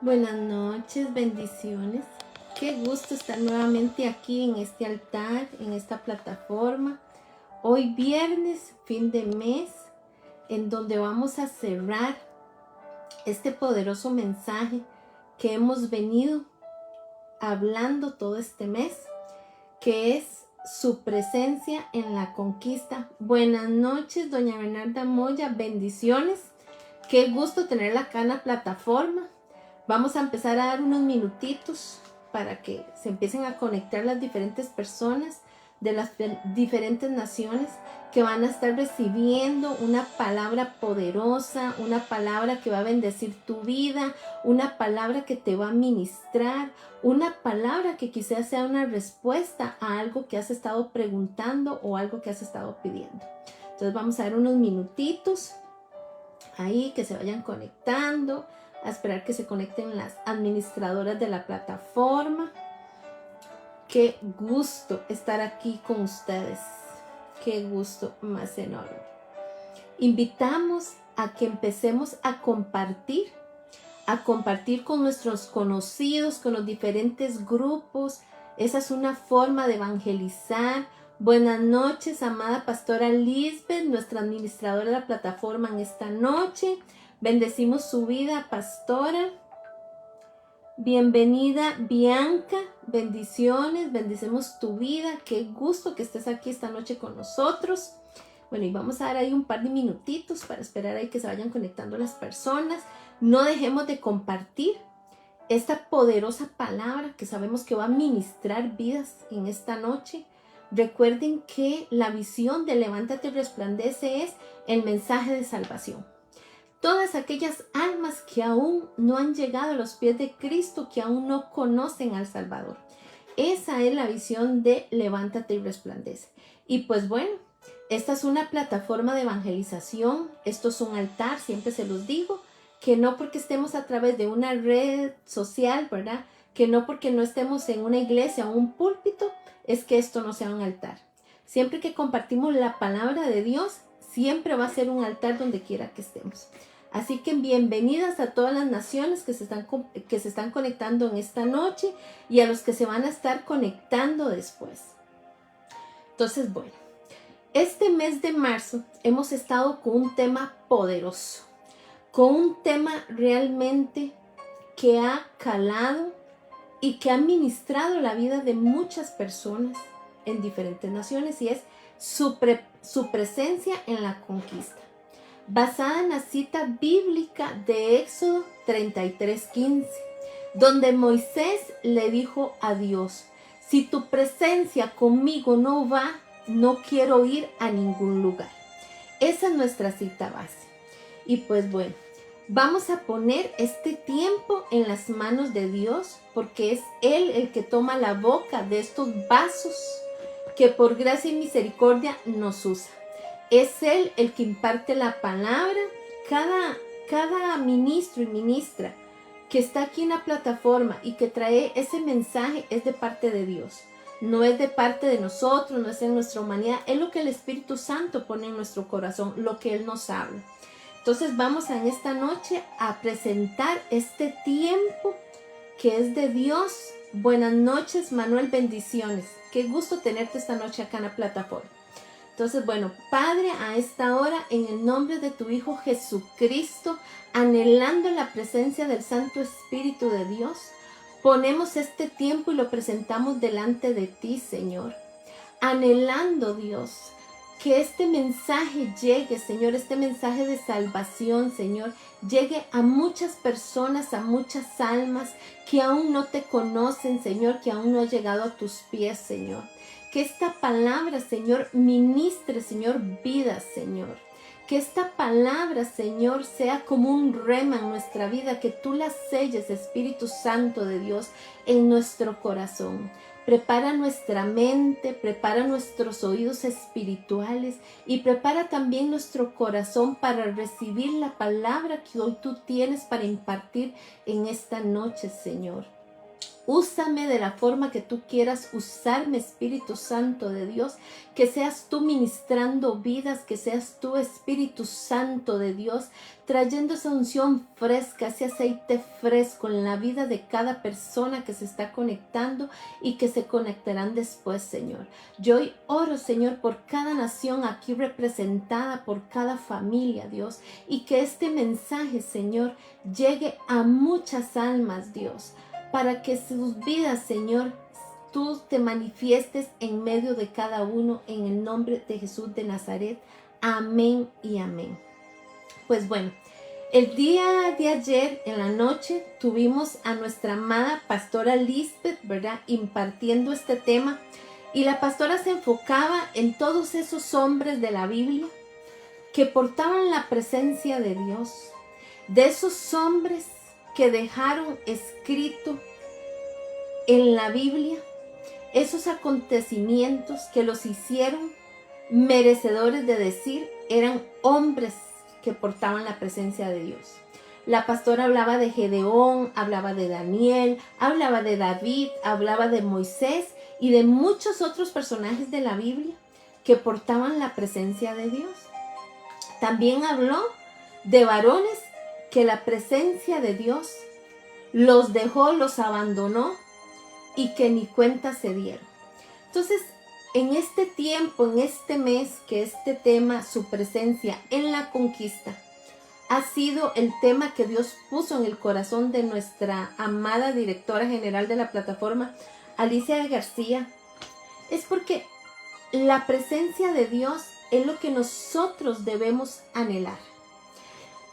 Buenas noches, bendiciones. Qué gusto estar nuevamente aquí en este altar, en esta plataforma. Hoy viernes, fin de mes, en donde vamos a cerrar este poderoso mensaje que hemos venido hablando todo este mes, que es su presencia en la conquista. Buenas noches, doña Bernarda Moya, bendiciones. Qué gusto tenerla acá en la plataforma. Vamos a empezar a dar unos minutitos para que se empiecen a conectar las diferentes personas de las diferentes naciones que van a estar recibiendo una palabra poderosa, una palabra que va a bendecir tu vida, una palabra que te va a ministrar, una palabra que quizás sea una respuesta a algo que has estado preguntando o algo que has estado pidiendo. Entonces vamos a dar unos minutitos ahí que se vayan conectando, a esperar que se conecten las administradoras de la plataforma. Qué gusto estar aquí con ustedes, qué gusto más enorme. Invitamos a que empecemos a compartir con nuestros conocidos, con los diferentes grupos. Esa es una forma de evangelizar. Buenas noches, amada pastora Lisbeth, nuestra administradora de la plataforma en esta noche. Bendecimos su vida, pastora. Bienvenida, Bianca. Bendiciones, bendecimos tu vida. Qué gusto que estés aquí esta noche con nosotros. Bueno, y vamos a dar ahí un par de minutitos para esperar ahí que se vayan conectando las personas. No dejemos de compartir esta poderosa palabra que sabemos que va a ministrar vidas en esta noche. Recuerden que la visión de Levántate y Resplandece es el mensaje de salvación. Todas aquellas almas que aún no han llegado a los pies de Cristo, que aún no conocen al Salvador. Esa es la visión de Levántate y Resplandece. Y pues bueno, esta es una plataforma de evangelización, esto es un altar, siempre se los digo, que no porque estemos a través de una red social, ¿verdad? Que no porque no estemos en una iglesia o un púlpito, es que esto no sea un altar. Siempre que compartimos la palabra de Dios, siempre va a ser un altar donde quiera que estemos. Así que bienvenidas a todas las naciones que se están conectando en esta noche y a los que se van a estar conectando después. Entonces, bueno, este mes de marzo hemos estado con un tema poderoso, con un tema realmente que ha calado y que ha ministrado la vida de muchas personas en diferentes naciones, y es su presencia en la conquista, basada en la cita bíblica de Éxodo 33:15, donde Moisés le dijo a Dios: si tu presencia conmigo no va, no quiero ir a ningún lugar. Esa es nuestra cita base. Y pues bueno, vamos a poner este tiempo en las manos de Dios, porque es Él el que toma la boca de estos vasos que por gracia y misericordia nos usa. Es Él el que imparte la palabra. Cada ministro y ministra que está aquí en la plataforma y que trae ese mensaje es de parte de Dios. No es de parte de nosotros, no es en nuestra humanidad, es lo que el Espíritu Santo pone en nuestro corazón, lo que Él nos habla. Entonces vamos en esta noche a presentar este tiempo que es de Dios. Buenas noches, Manuel, bendiciones. Qué gusto tenerte esta noche acá en la plataforma. Entonces, bueno, Padre, a esta hora, en el nombre de tu Hijo Jesucristo, anhelando la presencia del Santo Espíritu de Dios, ponemos este tiempo y lo presentamos delante de ti, Señor. Anhelando, Dios, que este mensaje llegue, Señor, este mensaje de salvación, Señor, llegue a muchas personas, a muchas almas que aún no te conocen, Señor, que aún no han llegado a tus pies, Señor. Que esta palabra, Señor, ministre, Señor, vidas, Señor. Que esta palabra, Señor, sea como un rema en nuestra vida, que tú la selles, Espíritu Santo de Dios, en nuestro corazón. Prepara nuestra mente, prepara nuestros oídos espirituales y prepara también nuestro corazón para recibir la palabra que hoy tú tienes para impartir en esta noche, Señor. úsame de la forma que tú quieras usarme, Espíritu Santo de Dios, que seas tú ministrando vidas, que seas tú, Espíritu Santo de Dios, trayendo esa unción fresca, ese aceite fresco en la vida de cada persona que se está conectando y que se conectarán después, Señor. Yo hoy oro, Señor, por cada nación aquí representada, por cada familia, Dios, y que este mensaje, Señor, llegue a muchas almas, Dios, para que sus vidas, Señor, tú te manifiestes en medio de cada uno, en el nombre de Jesús de Nazaret. Amén y amén. Pues bueno, el día de ayer en la noche tuvimos a nuestra amada pastora Lisbeth, ¿verdad?, impartiendo este tema, y la pastora se enfocaba en todos esos hombres de la Biblia que portaban la presencia de Dios, de esos hombres que dejaron escrito en la Biblia esos acontecimientos que los hicieron merecedores de decir eran hombres que portaban la presencia de Dios. La pastora hablaba de Gedeón, hablaba de Daniel, hablaba de David, hablaba de Moisés y de muchos otros personajes de la Biblia que portaban la presencia de Dios. También habló de varones que la presencia de Dios los dejó, los abandonó y que ni cuenta se dieron. Entonces, en este tiempo, en este mes, que este tema, su presencia en la conquista, ha sido el tema que Dios puso en el corazón de nuestra amada directora general de la plataforma, Alicia García, es porque la presencia de Dios es lo que nosotros debemos anhelar.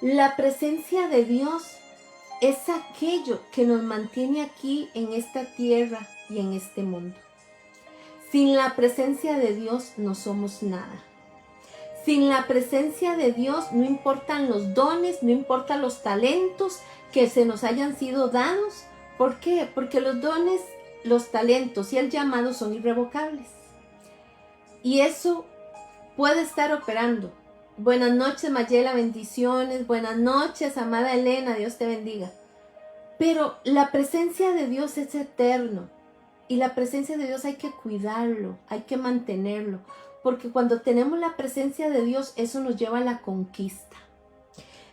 La presencia de Dios es aquello que nos mantiene aquí en esta tierra y en este mundo. Sin la presencia de Dios no somos nada. Sin la presencia de Dios no importan los dones, no importan los talentos que se nos hayan sido dados. ¿Por qué? Porque los dones, los talentos y el llamado son irrevocables. Y eso puede estar operando. Buenas noches, Mayela, bendiciones. Buenas noches, amada Elena, Dios te bendiga. Pero la presencia de Dios es eterno. Y la presencia de Dios hay que cuidarlo, hay que mantenerlo. Porque cuando tenemos la presencia de Dios, eso nos lleva a la conquista.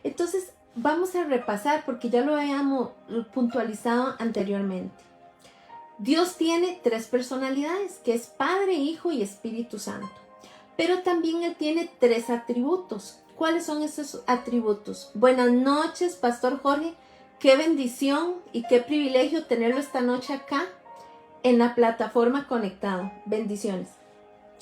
Entonces, vamos a repasar, porque ya lo habíamos puntualizado anteriormente. Dios tiene 3 personalidades, que es Padre, Hijo y Espíritu Santo. Pero también Él tiene 3 atributos. ¿Cuáles son esos atributos? Buenas noches, Pastor Jorge. Qué bendición y qué privilegio tenerlo esta noche acá en la plataforma conectado. Bendiciones.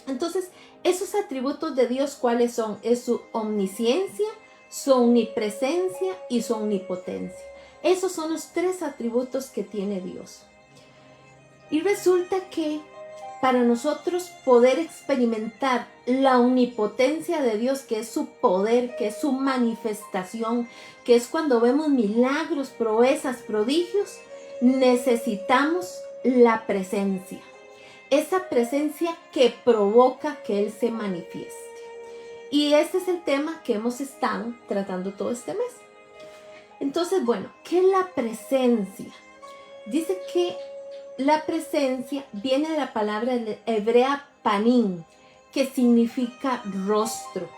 Entonces, esos atributos de Dios, ¿cuáles son? Es su omnisciencia, su omnipresencia y su omnipotencia. Esos son los 3 atributos que tiene Dios. Y resulta que para nosotros poder experimentar la omnipotencia de Dios, que es su poder, que es su manifestación, que es cuando vemos milagros, proezas, prodigios, necesitamos la presencia. Esa presencia que provoca que Él se manifieste. Y este es el tema que hemos estado tratando todo este mes. Entonces, bueno, ¿qué es la presencia? Dice que la presencia viene de la palabra hebrea panim, que significa rostro.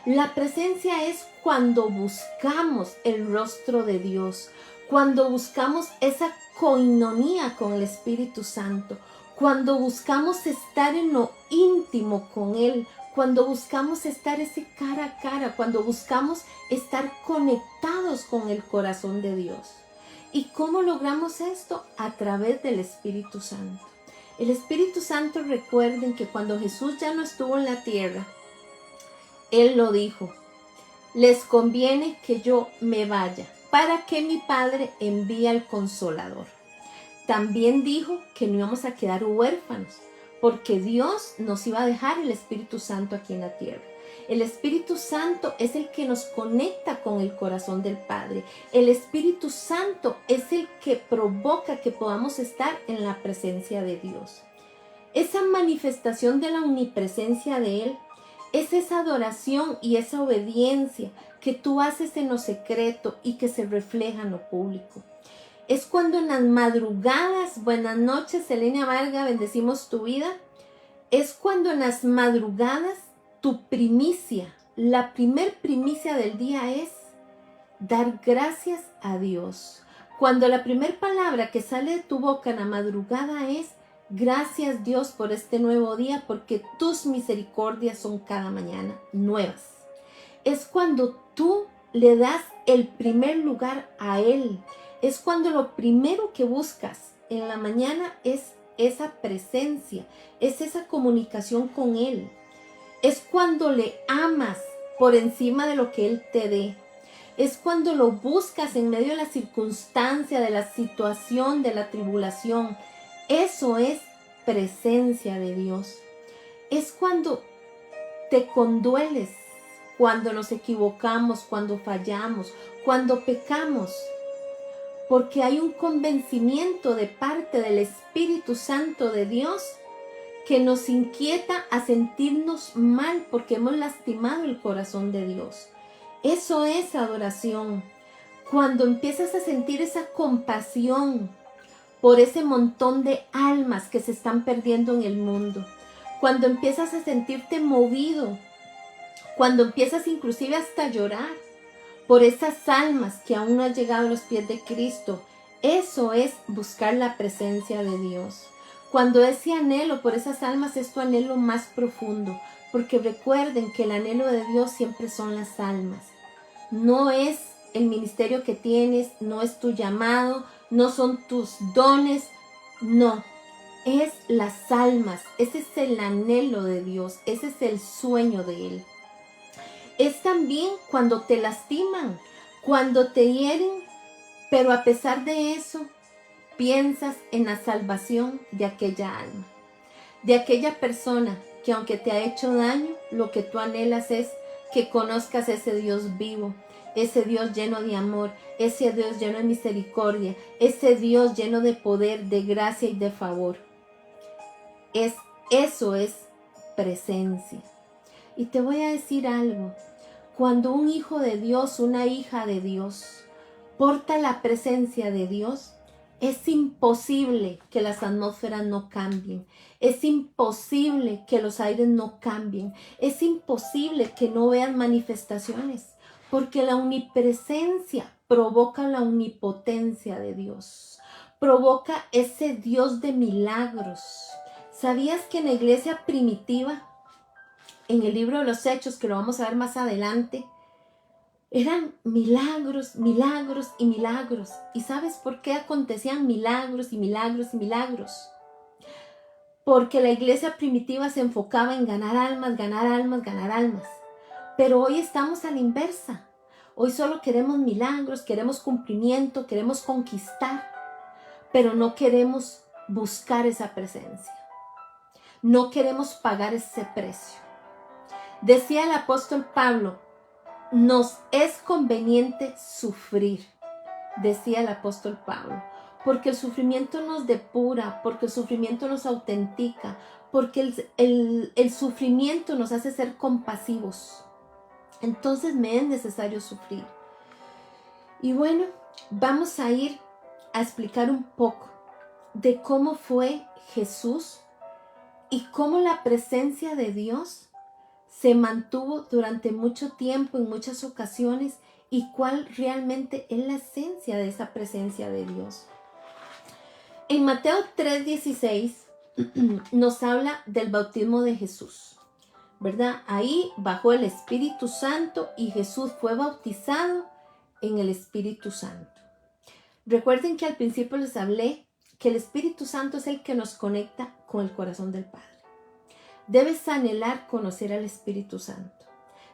La presencia es cuando buscamos el rostro de Dios, cuando buscamos esa coinonía con el Espíritu Santo, cuando buscamos estar en lo íntimo con Él, cuando buscamos estar ese cara a cara, cuando buscamos estar conectados con el corazón de Dios. ¿Y cómo logramos esto? A través del Espíritu Santo. El Espíritu Santo, recuerden que cuando Jesús ya no estuvo en la tierra, Él lo dijo: les conviene que yo me vaya, para que mi Padre envíe al Consolador. También dijo que no íbamos a quedar huérfanos, porque Dios nos iba a dejar el Espíritu Santo aquí en la tierra. El Espíritu Santo es el que nos conecta con el corazón del Padre. El Espíritu Santo es el que provoca que podamos estar en la presencia de Dios. Esa manifestación de la omnipresencia de Él es esa adoración y esa obediencia que tú haces en lo secreto y que se refleja en lo público. Es cuando en las madrugadas, buenas noches, Selene Varga, bendecimos tu vida. Es cuando en las madrugadas tu primicia, la primer primicia del día es dar gracias a Dios. Cuando la primer palabra que sale de tu boca en la madrugada es gracias Dios por este nuevo día, porque tus misericordias son cada mañana nuevas. Es cuando tú le das el primer lugar a Él. Es cuando lo primero que buscas en la mañana es esa presencia, es esa comunicación con Él. Es cuando le amas por encima de lo que Él te dé. Es cuando lo buscas en medio de la circunstancia, de la situación, de la tribulación. Eso es presencia de Dios. Es cuando te condueles, cuando nos equivocamos, cuando fallamos, cuando pecamos. Porque hay un convencimiento de parte del Espíritu Santo de Dios que nos inquieta a sentirnos mal porque hemos lastimado el corazón de Dios. Eso es adoración. Cuando empiezas a sentir esa compasión por ese montón de almas que se están perdiendo en el mundo. Cuando empiezas a sentirte movido. Cuando empiezas inclusive hasta a llorar por esas almas que aún no han llegado a los pies de Cristo. Eso es buscar la presencia de Dios. Cuando ese anhelo por esas almas es tu anhelo más profundo, porque recuerden que el anhelo de Dios siempre son las almas. No es el ministerio que tienes, no es tu llamado, no son tus dones, no. Es las almas, ese es el anhelo de Dios, ese es el sueño de Él. Es también cuando te lastiman, cuando te hieren, pero a pesar de eso, piensas en la salvación de aquella alma, de aquella persona que aunque te ha hecho daño, lo que tú anhelas es que conozcas ese Dios vivo, ese Dios lleno de amor, ese Dios lleno de misericordia, ese Dios lleno de poder, de gracia y de favor. Eso es presencia. Y te voy a decir algo. Cuando un hijo de Dios, una hija de Dios, porta la presencia de Dios, es imposible que las atmósferas no cambien. Es imposible que los aires no cambien. Es imposible que no vean manifestaciones. Porque la omnipresencia provoca la omnipotencia de Dios. Provoca ese Dios de milagros. ¿Sabías que en la iglesia primitiva, en el libro de los Hechos, que lo vamos a ver más adelante, eran milagros, milagros y milagros? ¿Y sabes por qué acontecían milagros y milagros y milagros? Porque la iglesia primitiva se enfocaba en ganar almas, ganar almas, ganar almas. Pero hoy estamos a la inversa. Hoy solo queremos milagros, queremos cumplimiento, queremos conquistar, pero no queremos buscar esa presencia. No queremos pagar ese precio. Decía el apóstol Pablo, nos es conveniente sufrir, decía el apóstol Pablo, porque el sufrimiento nos depura, porque el sufrimiento nos autentica, porque el sufrimiento nos hace ser compasivos. Entonces me es necesario sufrir. Y bueno, vamos a ir a explicar un poco de cómo fue Jesús y cómo la presencia de Dios se mantuvo durante mucho tiempo, en muchas ocasiones, y cuál realmente es la esencia de esa presencia de Dios. En Mateo 3:16 nos habla del bautismo de Jesús, ¿verdad? Ahí bajó el Espíritu Santo y Jesús fue bautizado en el Espíritu Santo. Recuerden que al principio les hablé que el Espíritu Santo es el que nos conecta con el corazón del Padre. Debes anhelar conocer al Espíritu Santo.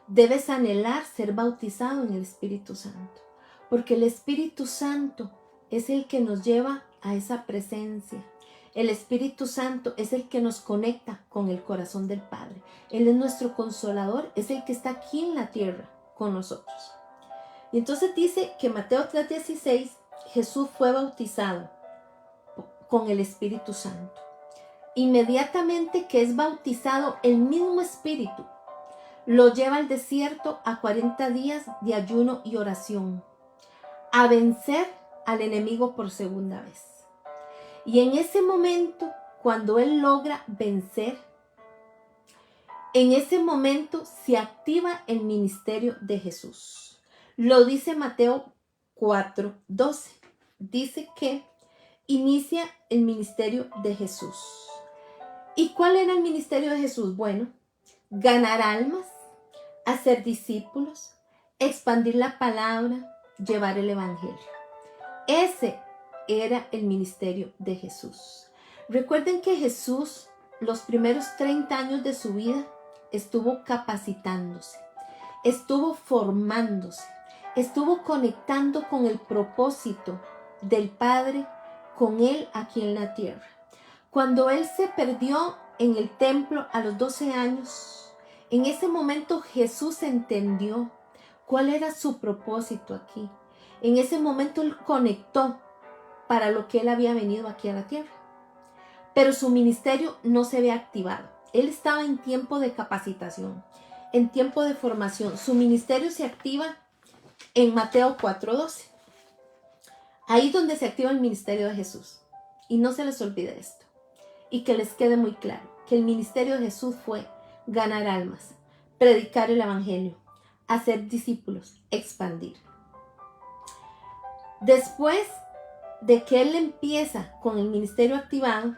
Debes anhelar ser bautizado en el Espíritu Santo. Porque el Espíritu Santo es el que nos lleva a esa presencia. El Espíritu Santo es el que nos conecta con el corazón del Padre. Él es nuestro consolador, es el que está aquí en la tierra con nosotros. Y entonces dice que Mateo 3:16, Jesús fue bautizado con el Espíritu Santo. Inmediatamente que es bautizado, el mismo Espíritu lo lleva al desierto a 40 días de ayuno y oración, a vencer al enemigo por segunda vez. Y en ese momento, cuando él logra vencer, en ese momento se activa el ministerio de Jesús. Lo dice Mateo 4:12. Dice que inicia el ministerio de Jesús. ¿Y cuál era el ministerio de Jesús? Bueno, ganar almas, hacer discípulos, expandir la palabra, llevar el evangelio. Ese era el ministerio de Jesús. Recuerden que Jesús, los primeros 30 años de su vida, estuvo capacitándose, estuvo formándose, estuvo conectando con el propósito del Padre, con Él aquí en la tierra. Cuando Él se perdió en el templo a los 12 años, en ese momento Jesús entendió cuál era su propósito aquí. En ese momento Él conectó para lo que Él había venido aquí a la tierra. Pero su ministerio no se había activado. Él estaba en tiempo de capacitación, en tiempo de formación. Su ministerio se activa en Mateo 4:12. Ahí donde se activa el ministerio de Jesús. Y no se les olvide esto. Y que les quede muy claro que el ministerio de Jesús fue ganar almas, predicar el evangelio, hacer discípulos, expandir. Después de que él empieza con el ministerio activado,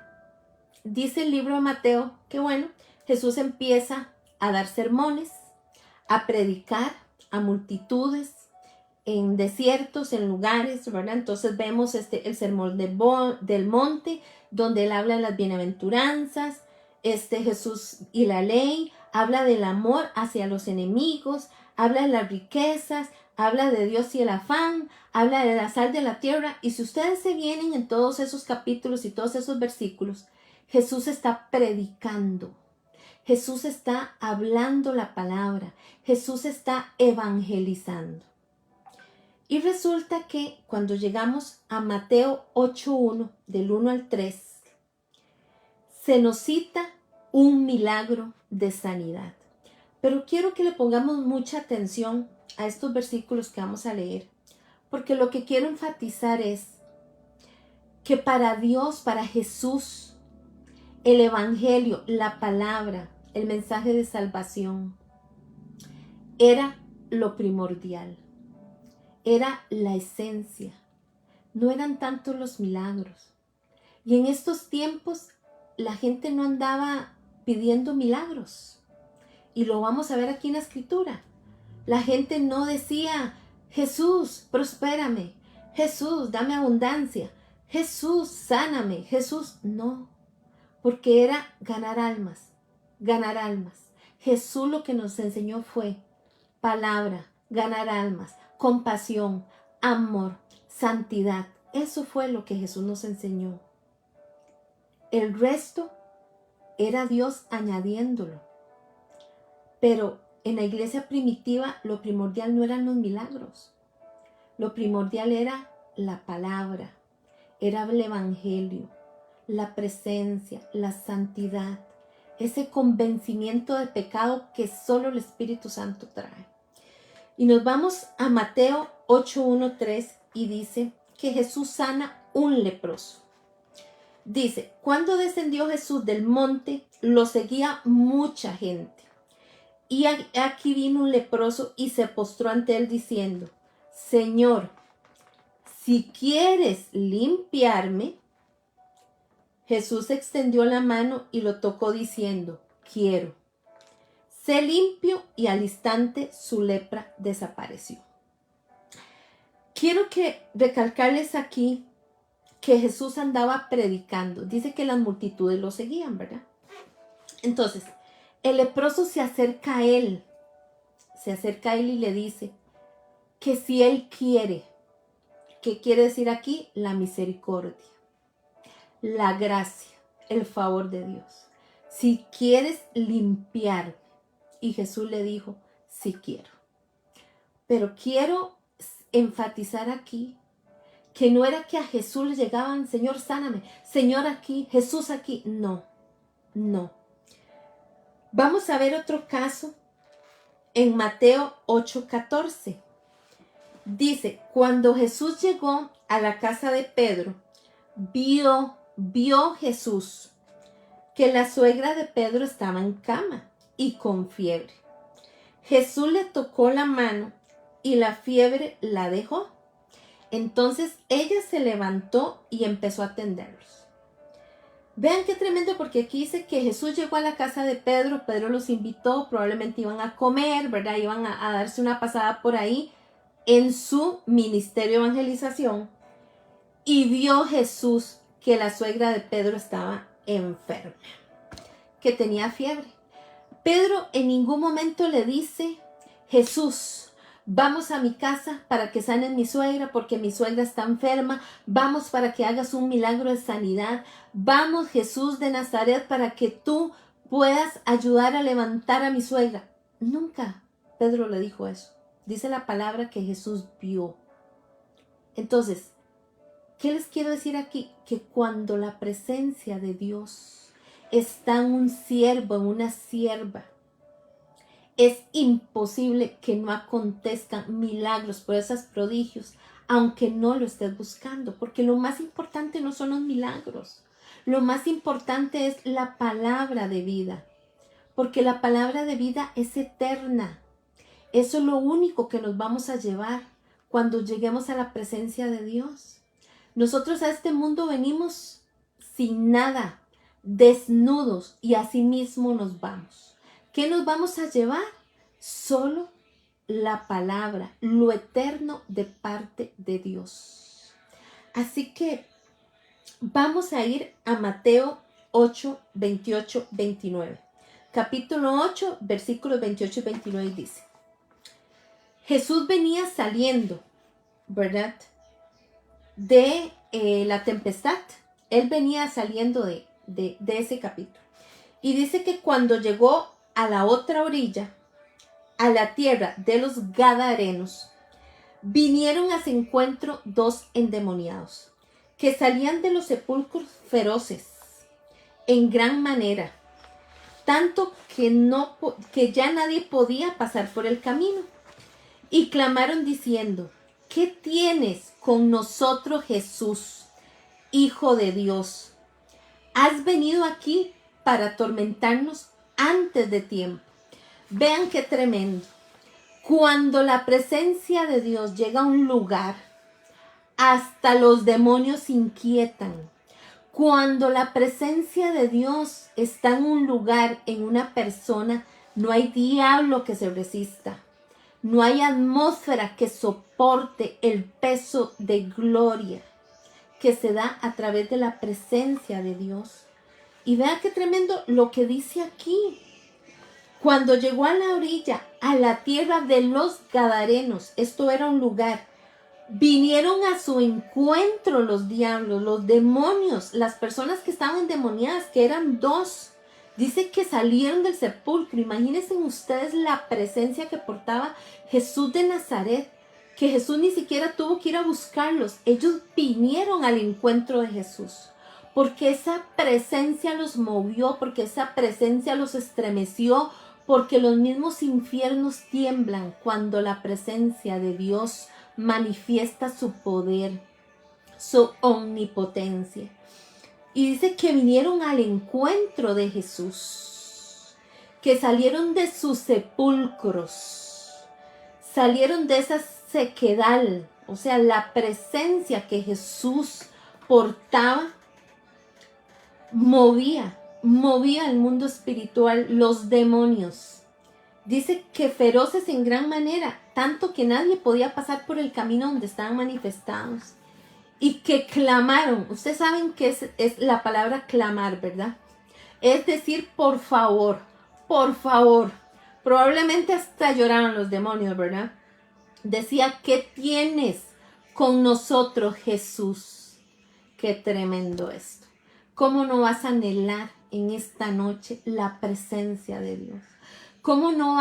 dice el libro de Mateo que bueno, Jesús empieza a dar sermones, a predicar a multitudes en desiertos, en lugares, ¿verdad? Entonces vemos el sermón del monte, donde él habla de las bienaventuranzas, Jesús y la ley, habla del amor hacia los enemigos, habla de las riquezas, habla de Dios y el afán, habla de la sal de la tierra. Y si ustedes se vienen en todos esos capítulos y todos esos versículos, Jesús está predicando, Jesús está hablando la palabra, Jesús está evangelizando. Y resulta que cuando llegamos a Mateo 8:1, del 1 al 3, se nos cita un milagro de sanidad. Pero quiero que le pongamos mucha atención a estos versículos que vamos a leer, porque lo que quiero enfatizar es que para Dios, para Jesús, el evangelio, la palabra, el mensaje de salvación, era lo primordial, era la esencia, no eran tanto los milagros. Y en estos tiempos la gente no andaba pidiendo milagros, y lo vamos a ver aquí en la escritura. La gente no decía: Jesús, prospérame, Jesús, dame abundancia, Jesús, sáname, Jesús, no. Porque era ganar almas, ganar almas. Jesús lo que nos enseñó fue palabra, ganar almas, compasión, amor, santidad. Eso fue lo que Jesús nos enseñó. El resto era Dios añadiéndolo. Pero en la iglesia primitiva lo primordial no eran los milagros. Lo primordial era la palabra, era el evangelio, la presencia, la santidad, ese convencimiento de pecado que solo el Espíritu Santo trae. Y nos vamos a Mateo 8:1-3 y dice que Jesús sana un leproso. Dice: cuando descendió Jesús del monte, lo seguía mucha gente. Y aquí vino un leproso y se postró ante él diciendo: Señor, si quieres limpiarme. Jesús extendió la mano y lo tocó diciendo: quiero. Sé limpio, y al instante su lepra desapareció. Quiero recalcarles aquí que Jesús andaba predicando. Dice que las multitudes lo seguían, ¿verdad? Entonces, el leproso se acerca a él y le dice que si él quiere, ¿qué quiere decir aquí? La misericordia, la gracia, el favor de Dios. Si quieres limpiarme. Y Jesús le dijo: sí quiero. Pero quiero enfatizar aquí que no era que a Jesús le llegaban: Señor, sáname, Señor, aquí, Jesús, aquí. No, no. Vamos a ver otro caso en Mateo 8:14. Dice, cuando Jesús llegó a la casa de Pedro, vio Jesús que la suegra de Pedro estaba en cama y con fiebre. Jesús le tocó la mano y la fiebre la dejó. Entonces ella se levantó y empezó a atenderlos. Vean qué tremendo, porque aquí dice que Jesús llegó a la casa de Pedro, Pedro los invitó, probablemente iban a comer, ¿verdad? Iban a darse una pasada por ahí en su ministerio de evangelización, y vio Jesús que la suegra de Pedro estaba enferma, que tenía fiebre. Pedro en ningún momento le dice, Jesús, vamos a mi casa para que sanes mi suegra porque mi suegra está enferma. Vamos para que hagas un milagro de sanidad. Vamos, Jesús de Nazaret, para que tú puedas ayudar a levantar a mi suegra. Nunca Pedro le dijo eso. Dice la palabra que Jesús vio. Entonces, ¿qué les quiero decir aquí? Que cuando la presencia de Dios está en un siervo, en una sierva, es imposible que no acontezcan milagros, proezas, prodigios, aunque no lo estés buscando, porque lo más importante no son los milagros. Lo más importante es la palabra de vida, porque la palabra de vida es eterna. Eso es lo único que nos vamos a llevar cuando lleguemos a la presencia de Dios. Nosotros a este mundo venimos sin nada, desnudos, y así mismo nos vamos. ¿Qué nos vamos a llevar? Solo la palabra, lo eterno de parte de Dios. Así que vamos a ir a Mateo 8, 28, 29. Capítulo 8, versículos 28 y 29 dice: Jesús venía saliendo, ¿verdad?, de la tempestad. Él venía saliendo de ese capítulo. Y dice que cuando llegó a la otra orilla, a la tierra de los Gadarenos, vinieron a su encuentro dos endemoniados, que salían de los sepulcros feroces, en gran manera, tanto que ya nadie podía pasar por el camino. Y clamaron diciendo: ¿qué tienes con nosotros, Jesús, Hijo de Dios? ¿Has venido aquí para atormentarnos antes de tiempo? Vean qué tremendo. Cuando la presencia de Dios llega a un lugar, hasta los demonios se inquietan. Cuando la presencia de Dios está en un lugar, en una persona, no hay diablo que se resista. No hay atmósfera que soporte el peso de gloria que se da a través de la presencia de Dios. Y vean qué tremendo lo que dice aquí. Cuando llegó a la orilla, a la tierra de los Gadarenos, esto era un lugar, vinieron a su encuentro los diablos, los demonios, las personas que estaban endemoniadas, que eran dos. Dice que salieron del sepulcro. Imagínense ustedes la presencia que portaba Jesús de Nazaret, que Jesús ni siquiera tuvo que ir a buscarlos. Ellos vinieron al encuentro de Jesús, porque esa presencia los movió, porque esa presencia los estremeció, porque los mismos infiernos tiemblan cuando la presencia de Dios manifiesta su poder, su omnipotencia. Y dice que vinieron al encuentro de Jesús, que salieron de sus sepulcros, salieron de esa sequedal, o sea, la presencia que Jesús portaba movía el mundo espiritual, los demonios. Dice que feroces en gran manera, tanto que nadie podía pasar por el camino donde estaban manifestados. Y que clamaron. Ustedes saben que es la palabra clamar, ¿verdad? Es decir, por favor, por favor. Probablemente hasta lloraron los demonios, ¿verdad? Decía: ¿qué tienes con nosotros, Jesús? Qué tremendo esto. ¿Cómo no vas a anhelar en esta noche la presencia de Dios? ¿Cómo no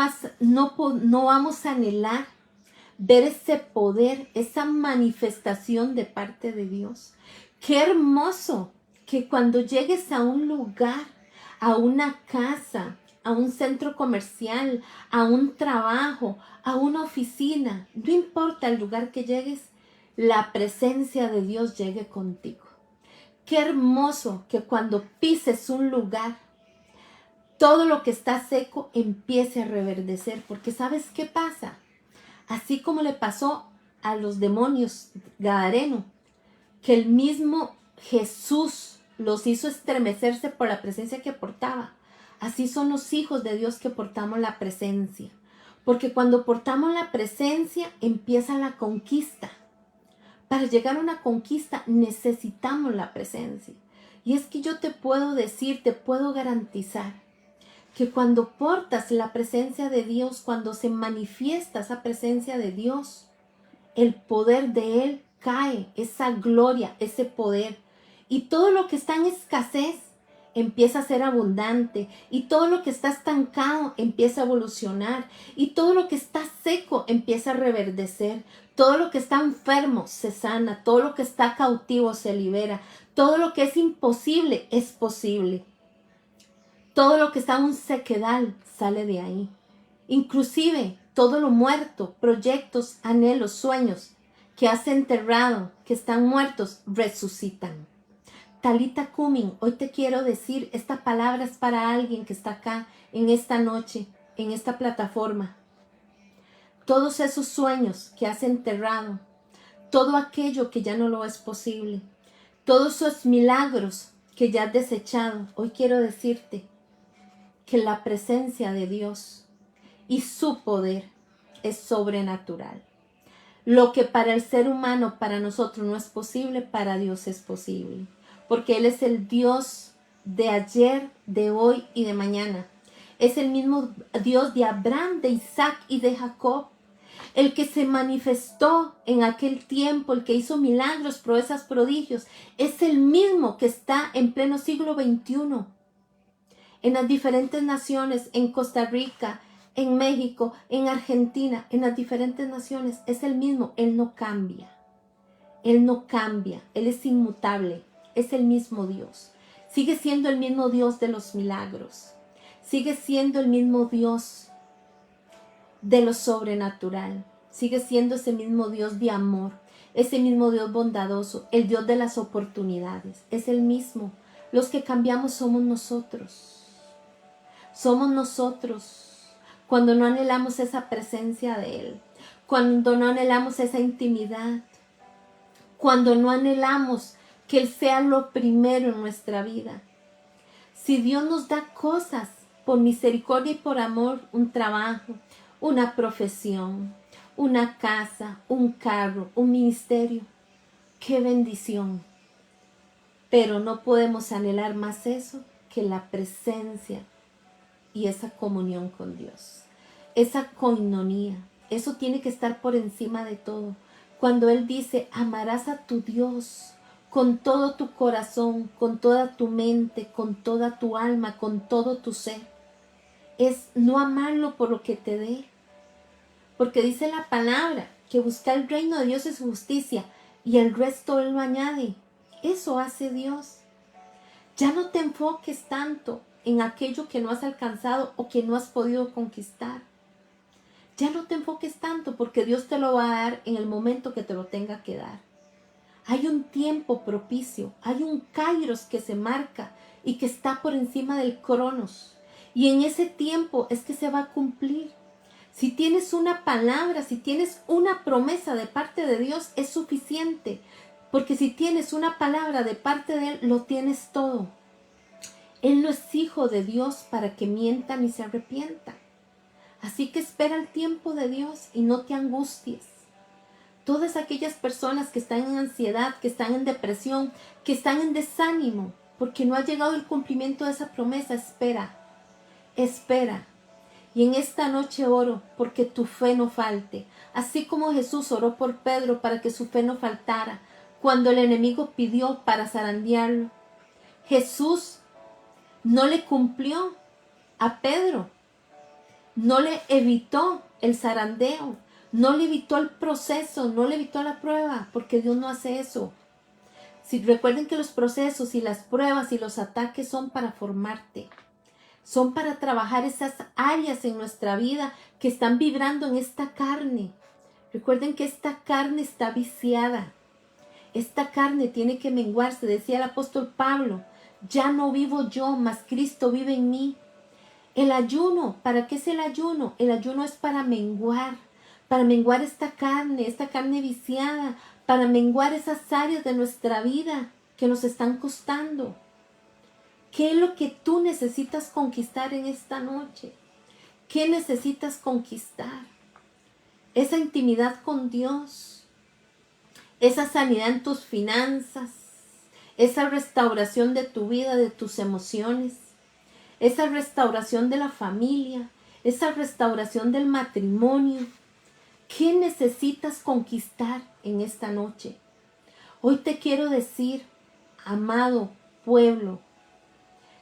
vamos a anhelar ver ese poder, esa manifestación de parte de Dios? Qué hermoso que cuando llegues a un lugar, a una casa, a un centro comercial, a un trabajo, a una oficina, no importa el lugar que llegues, la presencia de Dios llegue contigo. Qué hermoso que cuando pises un lugar, todo lo que está seco empiece a reverdecer, porque ¿sabes qué pasa? Así como le pasó a los demonios gadarenos, que el mismo Jesús los hizo estremecerse por la presencia que portaba. Así son los hijos de Dios que portamos la presencia. Porque cuando portamos la presencia empieza la conquista. Para llegar a una conquista necesitamos la presencia. Y es que yo te puedo decir, te puedo garantizar que cuando portas la presencia de Dios, cuando se manifiesta esa presencia de Dios, el poder de Él cae, esa gloria, ese poder. Y todo lo que está en escasez empieza a ser abundante. Y todo lo que está estancado empieza a evolucionar. Y todo lo que está seco empieza a reverdecer. Todo lo que está enfermo se sana. Todo lo que está cautivo se libera. Todo lo que es imposible es posible. Todo lo que está en un sequedal sale de ahí. Inclusive todo lo muerto, proyectos, anhelos, sueños que has enterrado, que están muertos, resucitan. Talita Cumin, hoy te quiero decir, esta palabra es para alguien que está acá en esta noche, en esta plataforma. Todos esos sueños que has enterrado, todo aquello que ya no lo es posible, todos esos milagros que ya has desechado, hoy quiero decirte que la presencia de Dios y su poder es sobrenatural. Lo que para el ser humano, para nosotros no es posible, para Dios es posible. Porque Él es el Dios de ayer, de hoy y de mañana. Es el mismo Dios de Abraham, de Isaac y de Jacob. El que se manifestó en aquel tiempo, el que hizo milagros, proezas, prodigios, es el mismo que está en pleno siglo XXI. En las diferentes naciones, en Costa Rica, en México, en Argentina, en las diferentes naciones, es el mismo. Él no cambia. Él no cambia. Él es inmutable. Es el mismo Dios. Sigue siendo el mismo Dios de los milagros. Sigue siendo el mismo Dios de lo sobrenatural. Sigue siendo ese mismo Dios de amor. Ese mismo Dios bondadoso. El Dios de las oportunidades. Es el mismo. Los que cambiamos somos nosotros. Somos nosotros cuando no anhelamos esa presencia de Él, cuando no anhelamos esa intimidad, cuando no anhelamos que Él sea lo primero en nuestra vida. Si Dios nos da cosas por misericordia y por amor, un trabajo, una profesión, una casa, un carro, un ministerio, ¡qué bendición! Pero no podemos anhelar más eso que la presencia y esa comunión con Dios, esa coinonía. Eso tiene que estar por encima de todo. Cuando Él dice, amarás a tu Dios con todo tu corazón, con toda tu mente, con toda tu alma, con todo tu ser, es no amarlo por lo que te dé. Porque dice la palabra que buscar el reino de Dios es justicia y el resto Él lo añade. Eso hace Dios. Ya no te enfoques tanto en aquello que no has alcanzado o que no has podido conquistar. Ya no te enfoques tanto porque Dios te lo va a dar en el momento que te lo tenga que dar. Hay un tiempo propicio, hay un kairos que se marca y que está por encima del cronos. Y en ese tiempo es que se va a cumplir. Si tienes una palabra, si tienes una promesa de parte de Dios, es suficiente. Porque si tienes una palabra de parte de Él, lo tienes todo. Él no es hijo de Dios para que mienta ni se arrepienta. Así que espera el tiempo de Dios y no te angusties. Todas aquellas personas que están en ansiedad, que están en depresión, que están en desánimo, porque no ha llegado el cumplimiento de esa promesa, espera, espera. Y en esta noche oro porque tu fe no falte. Así como Jesús oró por Pedro para que su fe no faltara, cuando el enemigo pidió para zarandearlo. Jesús no le cumplió a Pedro, no le evitó el zarandeo, no le evitó el proceso, no le evitó la prueba, porque Dios no hace eso. Si recuerden que los procesos y las pruebas y los ataques son para formarte, son para trabajar esas áreas en nuestra vida que están vibrando en esta carne. Recuerden que esta carne está viciada. Esta carne tiene que menguarse, decía el apóstol Pablo. Ya no vivo yo, mas Cristo vive en mí. El ayuno, ¿para qué es el ayuno? El ayuno es para menguar esta carne viciada, para menguar esas áreas de nuestra vida que nos están costando. ¿Qué es lo que tú necesitas conquistar en esta noche? ¿Qué necesitas conquistar? Esa intimidad con Dios, esa sanidad en tus finanzas, esa restauración de tu vida, de tus emociones, esa restauración de la familia, esa restauración del matrimonio. ¿Qué necesitas conquistar en esta noche? Hoy te quiero decir, amado pueblo,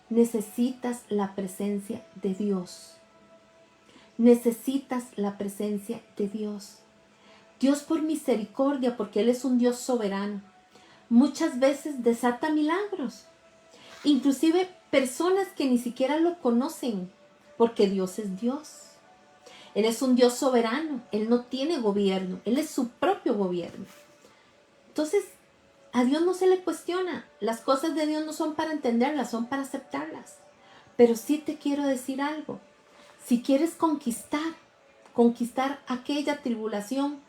necesitas la presencia de Dios. Necesitas la presencia de Dios. Dios por misericordia, porque Él es un Dios soberano, muchas veces desata milagros. Inclusive personas que ni siquiera lo conocen, porque Dios es Dios. Él es un Dios soberano, Él no tiene gobierno, Él es su propio gobierno. Entonces, a Dios no se le cuestiona. Las cosas de Dios no son para entenderlas, son para aceptarlas. Pero sí te quiero decir algo. Si quieres conquistar aquella tribulación,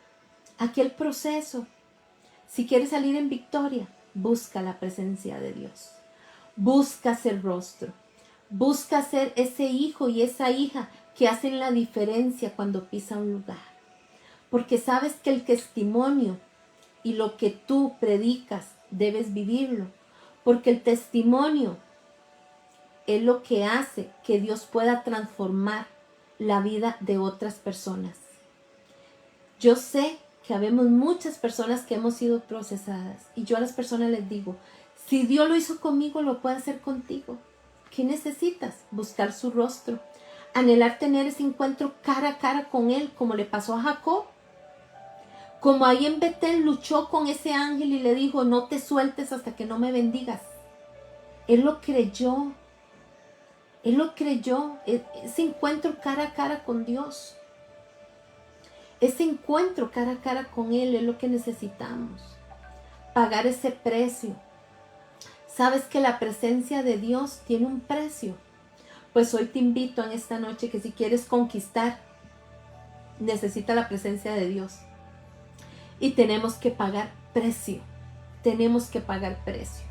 aquel proceso, si quieres salir en victoria, busca la presencia de Dios. Busca el rostro. Busca ser ese hijo y esa hija que hacen la diferencia cuando pisa un lugar. Porque sabes que el testimonio y lo que tú predicas debes vivirlo. Porque el testimonio es lo que hace que Dios pueda transformar la vida de otras personas. Yo sé que habemos muchas personas que hemos sido procesadas. Y yo a las personas les digo, si Dios lo hizo conmigo, lo puede hacer contigo. ¿Qué necesitas? Buscar su rostro. Anhelar tener ese encuentro cara a cara con Él, como le pasó a Jacob. Como ahí en Betel luchó con ese ángel y le dijo, no te sueltes hasta que no me bendigas. Él lo creyó. Él lo creyó. Ese encuentro cara a cara con Dios. Ese encuentro cara a cara con Él es lo que necesitamos. Pagar ese precio. Sabes que la presencia de Dios tiene un precio. Pues hoy te invito en esta noche que si quieres conquistar, necesita la presencia de Dios. Y tenemos que pagar precio. Tenemos que pagar precio.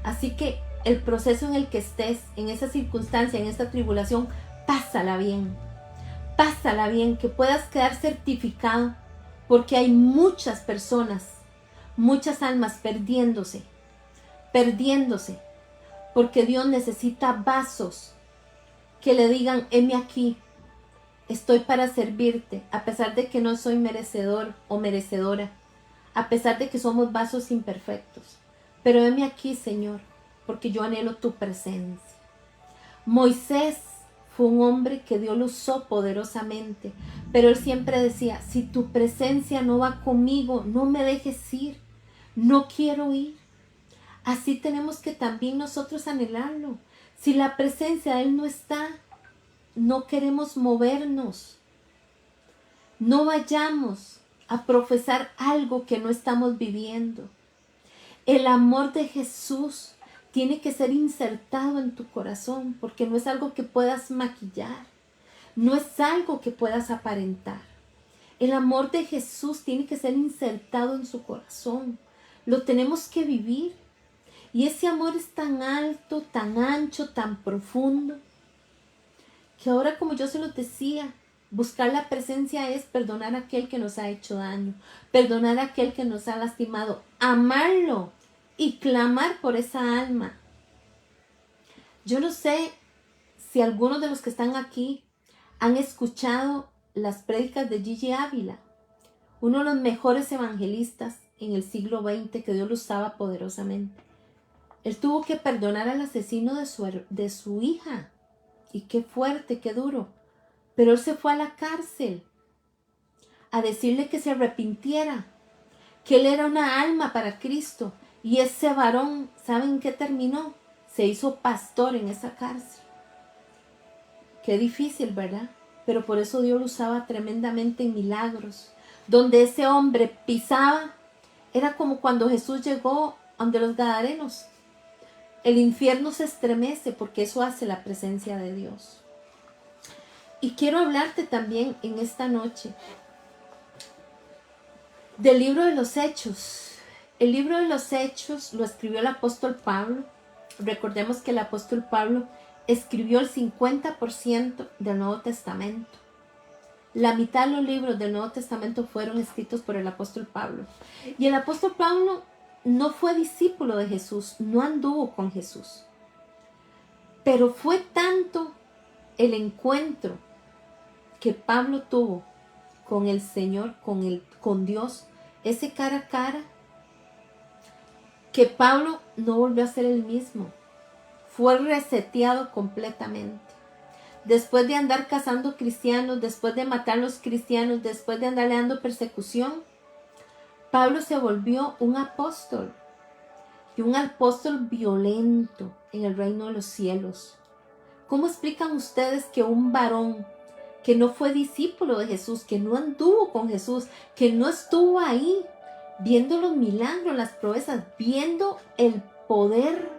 Así que el proceso en el que estés, en esa circunstancia, en esta tribulación, pásala bien. Pásala bien, que puedas quedar certificado. Porque hay muchas personas, muchas almas perdiéndose. Porque Dios necesita vasos que le digan, heme aquí, estoy para servirte, a pesar de que no soy merecedor o merecedora, a pesar de que somos vasos imperfectos. Pero heme aquí, Señor, porque yo anhelo tu presencia. Moisés fue un hombre que Dios lo usó poderosamente, pero él siempre decía, si tu presencia no va conmigo, no me dejes ir, no quiero ir. Así tenemos que también nosotros anhelarlo. Si la presencia de Él no está, no queremos movernos. No vayamos a profesar algo que no estamos viviendo. El amor de Jesús tiene que ser insertado en tu corazón, porque no es algo que puedas maquillar, no es algo que puedas aparentar. El amor de Jesús tiene que ser insertado en su corazón. Lo tenemos que vivir. Y ese amor es tan alto, tan ancho, tan profundo, que ahora, como yo se los decía, buscar la presencia es perdonar a aquel que nos ha hecho daño, perdonar a aquel que nos ha lastimado, amarlo y clamar por esa alma. Yo no sé si algunos de los que están aquí han escuchado las prédicas de Gigi Ávila, uno de los mejores evangelistas en el siglo XX, que Dios lo usaba poderosamente. Él tuvo que perdonar al asesino de su hija. Y qué fuerte, qué duro. Pero él se fue a la cárcel a decirle que se arrepintiera, que él era una alma para Cristo. Y ese varón, ¿saben qué terminó? Se hizo pastor en esa cárcel. Qué difícil, ¿verdad? Pero por eso Dios lo usaba tremendamente en milagros. Donde ese hombre pisaba, era como cuando Jesús llegó ante los Gadarenos. El infierno se estremece porque eso hace la presencia de Dios. Y quiero hablarte también en esta noche del libro de los Hechos. El libro de los Hechos lo escribió el apóstol Pablo. Recordemos que el apóstol Pablo escribió el 50% del Nuevo Testamento. La mitad de los libros del Nuevo Testamento fueron escritos por el apóstol Pablo. Y el apóstol Pablo no fue discípulo de Jesús, no anduvo con Jesús. Pero fue tanto el encuentro que Pablo tuvo con el Señor, con Dios, ese cara a cara, que Pablo no volvió a ser el mismo. Fue reseteado completamente. Después de andar cazando cristianos, después de matar a los cristianos, después de andarle dando persecución, Pablo se volvió un apóstol. Y un apóstol violento en el reino de los cielos. ¿Cómo explican ustedes que un varón que no fue discípulo de Jesús, que no anduvo con Jesús, que no estuvo ahí viendo los milagros, las proezas, viendo el poder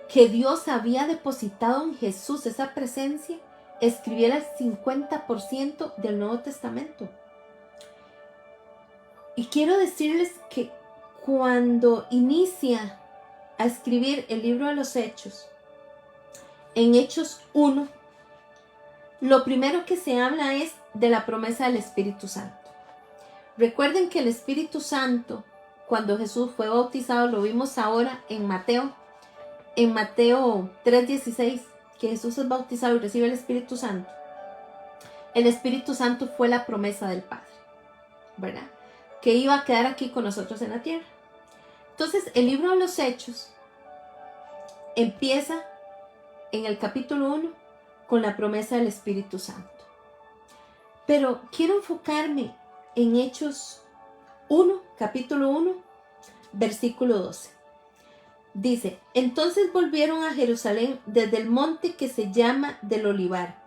que Dios había depositado en Jesús, esa presencia, escribiera el 50% del Nuevo Testamento? Y quiero decirles que cuando inicia a escribir el libro de los Hechos, en Hechos 1, lo primero que se habla es de la promesa del Espíritu Santo. Recuerden que el Espíritu Santo, cuando Jesús fue bautizado, lo vimos ahora en Mateo 3:16, que Jesús es bautizado y recibe el Espíritu Santo. El Espíritu Santo fue la promesa del Padre, ¿verdad? Que iba a quedar aquí con nosotros en la tierra. Entonces, el libro de los Hechos empieza en el capítulo 1 con la promesa del Espíritu Santo. Pero quiero enfocarme en Hechos 1, capítulo 1, versículo 12. Dice: entonces volvieron a Jerusalén desde el monte que se llama del Olivar,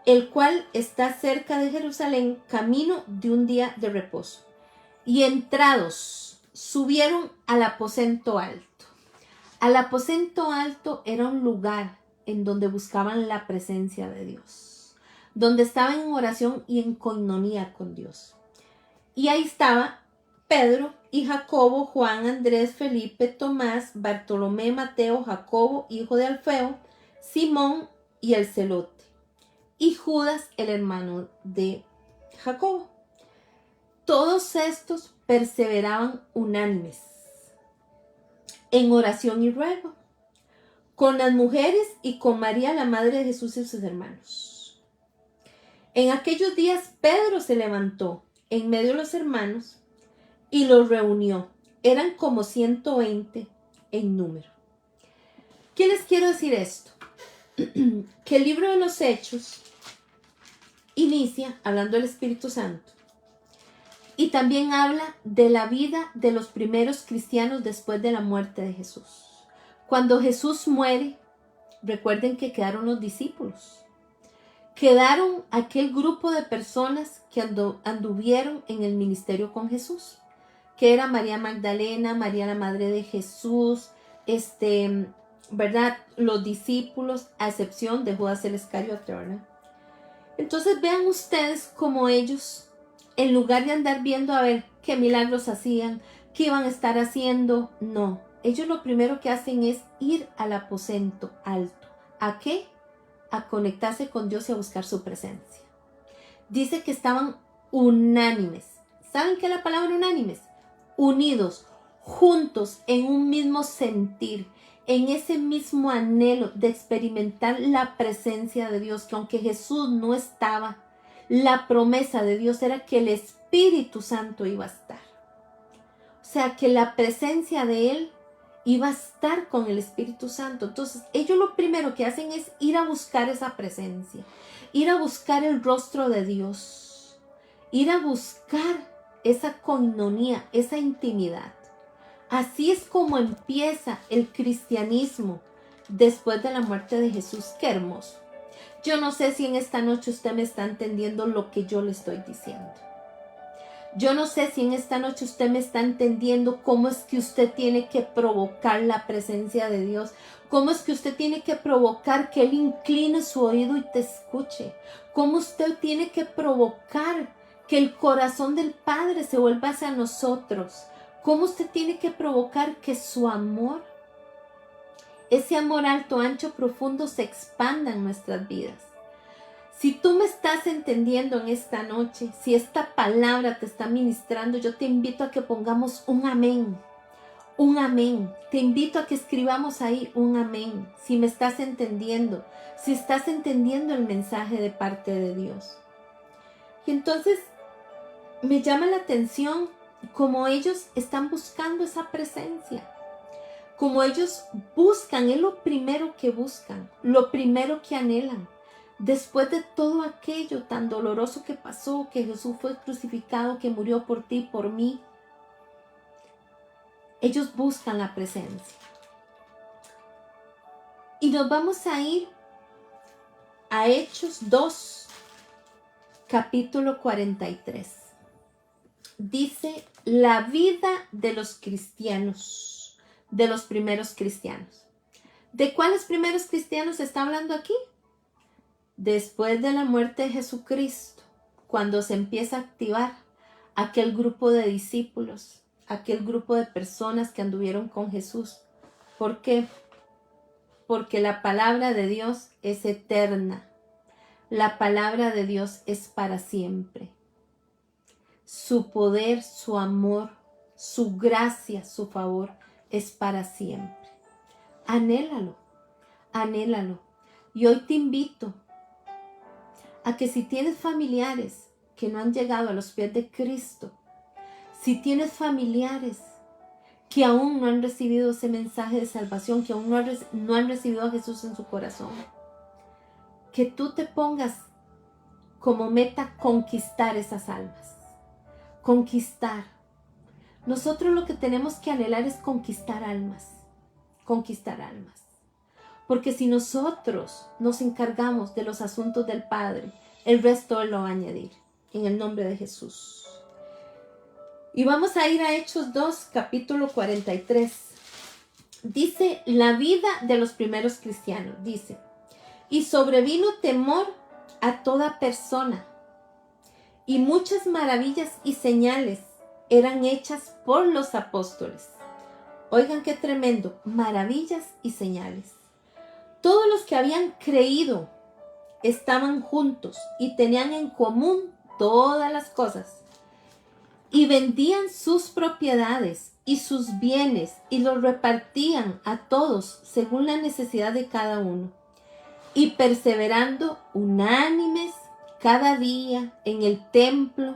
el cual está cerca de Jerusalén, camino de un día de reposo. Y entrados, subieron al aposento alto. Al aposento alto era un lugar en donde buscaban la presencia de Dios, donde estaban en oración y en coinonía con Dios. Y ahí estaba Pedro y Jacobo, Juan, Andrés, Felipe, Tomás, Bartolomé, Mateo, Jacobo, hijo de Alfeo, Simón y el celote, y Judas, el hermano de Jacobo. Todos estos perseveraban unánimes en oración y ruego, con las mujeres y con María, la madre de Jesús y sus hermanos. En aquellos días Pedro se levantó en medio de los hermanos y los reunió. Eran como 120 en número. ¿Qué les quiero decir esto? Que el libro de los Hechos inicia hablando del Espíritu Santo. Y también habla de la vida de los primeros cristianos después de la muerte de Jesús. Cuando Jesús muere, recuerden que quedaron los discípulos. Quedaron aquel grupo de personas que anduvieron en el ministerio con Jesús, que era María Magdalena, María la madre de Jesús, ¿verdad? Los discípulos, a excepción de Judas el Iscariote, ¿verdad? Entonces vean ustedes cómo ellos, en lugar de andar viendo a ver qué milagros hacían, qué iban a estar haciendo, no. Ellos lo primero que hacen es ir al aposento alto. ¿A qué? A conectarse con Dios y a buscar su presencia. Dice que estaban unánimes. ¿Saben qué es la palabra unánimes? Unidos, juntos, en un mismo sentir, en ese mismo anhelo de experimentar la presencia de Dios, que aunque Jesús no estaba, la promesa de Dios era que el Espíritu Santo iba a estar. O sea, que la presencia de Él iba a estar con el Espíritu Santo. Entonces, ellos lo primero que hacen es ir a buscar esa presencia, ir a buscar el rostro de Dios, ir a buscar esa coinonía, esa intimidad. Así es como empieza el cristianismo después de la muerte de Jesús. Qué hermoso. Yo no sé si en esta noche usted me está entendiendo lo que yo le estoy diciendo. Yo no sé si en esta noche usted me está entendiendo cómo es que usted tiene que provocar la presencia de Dios. Cómo es que usted tiene que provocar que Él incline su oído y te escuche. Cómo usted tiene que provocar que el corazón del Padre se vuelva hacia nosotros. Cómo usted tiene que provocar que su amor, ese amor alto, ancho, profundo, se expanda en nuestras vidas. Si tú me estás entendiendo en esta noche, si esta palabra te está ministrando, yo te invito a que pongamos un amén. Un amén. Te invito a que escribamos ahí un amén. Si me estás entendiendo, si estás entendiendo el mensaje de parte de Dios. Y entonces me llama la atención cómo ellos están buscando esa presencia. Como ellos buscan, es lo primero que buscan, lo primero que anhelan. Después de todo aquello tan doloroso que pasó, que Jesús fue crucificado, que murió por ti, por mí, ellos buscan la presencia. Y nos vamos a ir a Hechos 2, capítulo 43. Dice, la vida de los cristianos, de los primeros cristianos. ¿De cuáles primeros cristianos está hablando aquí? Después de la muerte de Jesucristo, cuando se empieza a activar aquel grupo de discípulos, aquel grupo de personas que anduvieron con Jesús. ¿Por qué? Porque la palabra de Dios es eterna. La palabra de Dios es para siempre. Su poder, su amor, su gracia, su favor es para siempre. Anhélalo, anhélalo. Y hoy te invito a que si tienes familiares que no han llegado a los pies de Cristo, si tienes familiares que aún no han recibido ese mensaje de salvación, que aún no han recibido a Jesús en su corazón, que tú te pongas como meta conquistar esas almas. Conquistar. Nosotros lo que tenemos que anhelar es conquistar almas. Conquistar almas. Porque si nosotros nos encargamos de los asuntos del Padre, el resto Él lo va a añadir. En el nombre de Jesús. Y vamos a ir a Hechos 2, capítulo 43. Dice, la vida de los primeros cristianos. Dice, y sobrevino temor a toda persona, y muchas maravillas y señales eran hechas por los apóstoles. Oigan qué tremendo, maravillas y señales. Todos los que habían creído estaban juntos y tenían en común todas las cosas. Y vendían sus propiedades y sus bienes y los repartían a todos según la necesidad de cada uno. Y perseverando unánimes cada día en el templo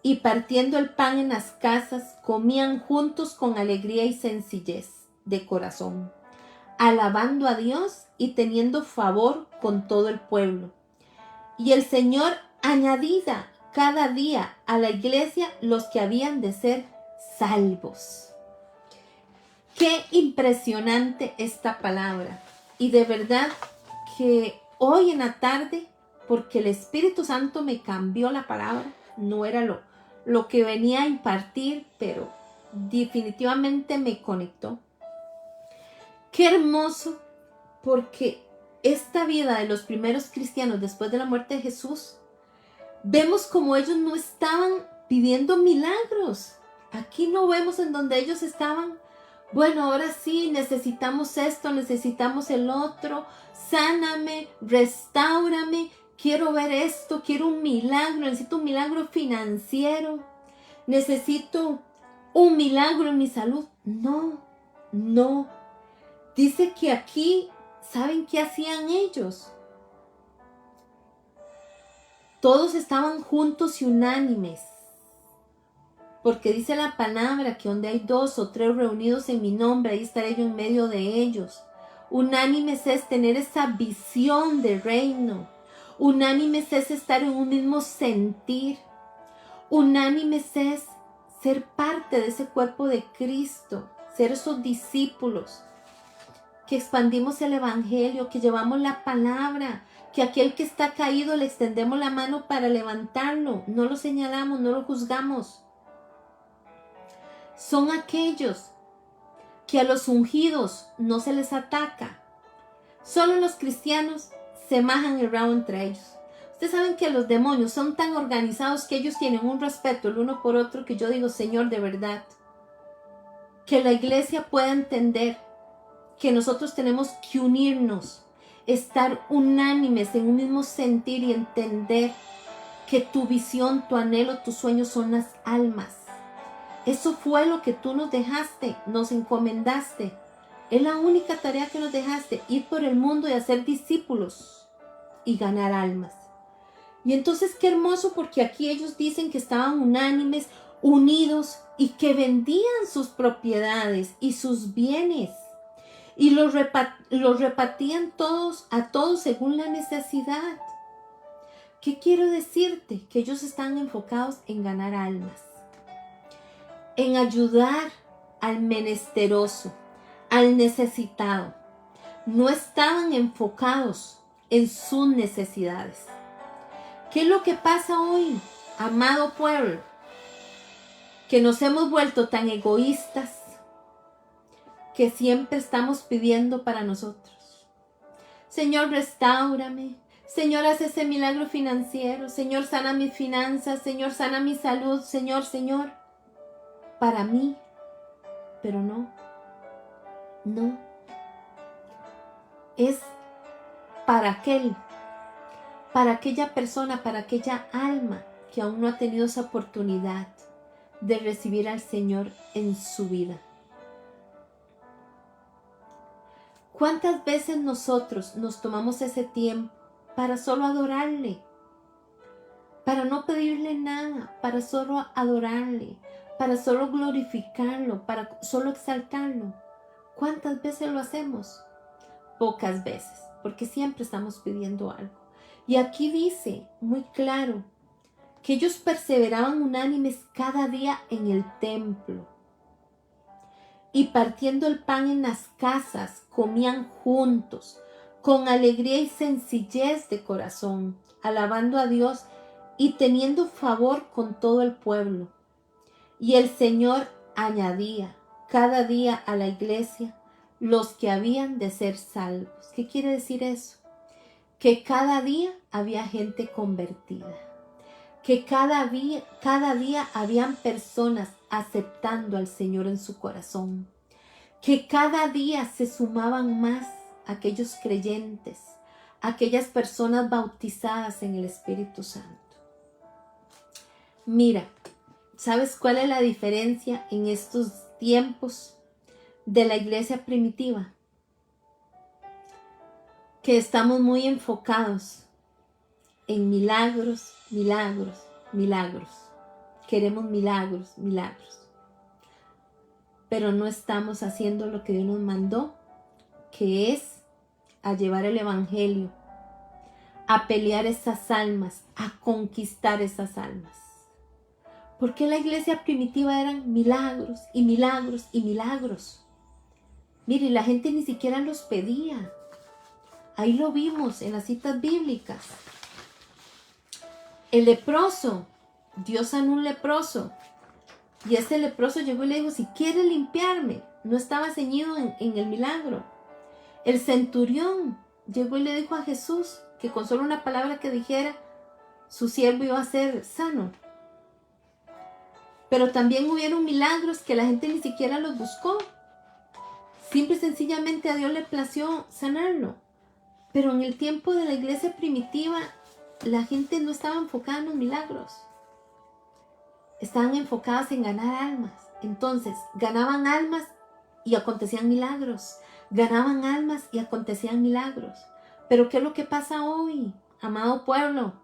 y partiendo el pan en las casas, comían juntos con alegría y sencillez de corazón, alabando a Dios y teniendo favor con todo el pueblo. Y el Señor añadía cada día a la iglesia los que habían de ser salvos. Qué impresionante esta palabra. Y de verdad que hoy en la tarde, porque el Espíritu Santo me cambió la palabra, no era lo que venía a impartir, pero definitivamente me conectó. Qué hermoso, porque esta vida de los primeros cristianos después de la muerte de Jesús, vemos como ellos no estaban pidiendo milagros. Aquí no vemos en donde ellos estaban, bueno, ahora sí, necesitamos esto, necesitamos el otro, sáname, restáurame, quiero ver esto, quiero un milagro, necesito un milagro financiero, necesito un milagro en mi salud. No, no. Dice que aquí, ¿saben qué hacían ellos? Todos estaban juntos y unánimes. Porque dice la palabra que donde hay 2 o 3 reunidos en mi nombre, ahí estaré yo en medio de ellos. Unánimes es tener esa visión de reino. Unánimes es estar en un mismo sentir. Unánimes es ser parte de ese cuerpo de Cristo. Ser esos discípulos que expandimos el evangelio, que llevamos la palabra, que aquel que está caído le extendemos la mano para levantarlo, no lo señalamos, no lo juzgamos. Son aquellos que a los ungidos no se les ataca. Solo los cristianos se majan el rabo entre ellos. Ustedes saben que los demonios son tan organizados que ellos tienen un respeto el uno por otro que yo digo, Señor, de verdad, que la iglesia pueda entender que nosotros tenemos que unirnos, estar unánimes en un mismo sentir y entender que tu visión, tu anhelo, tus sueños son las almas. Eso fue lo que tú nos dejaste, nos encomendaste. Es la única tarea que nos dejaste, ir por el mundo y hacer discípulos y ganar almas. Y entonces qué hermoso, porque aquí ellos dicen que estaban unánimes, unidos y que vendían sus propiedades y sus bienes y los repartían a todos según la necesidad. ¿Qué quiero decirte? Que ellos están enfocados en ganar almas, en ayudar al menesteroso, al necesitado. No estaban enfocados en sus necesidades. ¿Qué es lo que pasa hoy, amado pueblo? Que nos hemos vuelto tan egoístas que siempre estamos pidiendo para nosotros. Señor, restáurame. Señor, haz ese milagro financiero. Señor, sana mis finanzas. Señor, sana mi salud. Señor, para mí. Pero no. Es para aquella persona, para aquella alma que aún no ha tenido esa oportunidad de recibir al Señor en su vida. ¿Cuántas veces nosotros nos tomamos ese tiempo para solo adorarle? Para no pedirle nada, para solo adorarle, para solo glorificarlo, para solo exaltarlo. ¿Cuántas veces lo hacemos? Pocas veces, porque siempre estamos pidiendo algo. Y aquí dice muy claro que ellos perseveraban unánimes cada día en el templo. Y partiendo el pan en las casas, comían juntos, con alegría y sencillez de corazón, alabando a Dios y teniendo favor con todo el pueblo. Y el Señor añadía cada día a la iglesia los que habían de ser salvos. ¿Qué quiere decir eso? Que cada día había gente convertida. Que cada día habían personas aceptando al Señor en su corazón. Que cada día se sumaban más aquellos creyentes, aquellas personas bautizadas en el Espíritu Santo. Mira, ¿sabes cuál es la diferencia en estos tiempos de la iglesia primitiva? Que estamos muy enfocados en milagros. Queremos milagros. Pero no estamos haciendo lo que Dios nos mandó, que es a llevar el evangelio, a pelear esas almas, a conquistar esas almas. ¿Por qué la iglesia primitiva eran milagros y milagros y milagros? Mire, la gente ni siquiera los pedía. Ahí lo vimos en las citas bíblicas. El leproso, Dios sanó un leproso. Y ese leproso llegó y le dijo, si quieres limpiarme. No estaba ceñido en el milagro. El centurión llegó y le dijo a Jesús que con solo una palabra que dijera, su siervo iba a ser sano. Pero también hubieron milagros que la gente ni siquiera los buscó. Simple y sencillamente a Dios le plació sanarlo. Pero en el tiempo de la iglesia primitiva, la gente no estaba enfocada en los milagros. Estaban enfocadas en ganar almas. Entonces, ganaban almas y acontecían milagros. Ganaban almas y acontecían milagros. Pero ¿qué es lo que pasa hoy, amado pueblo?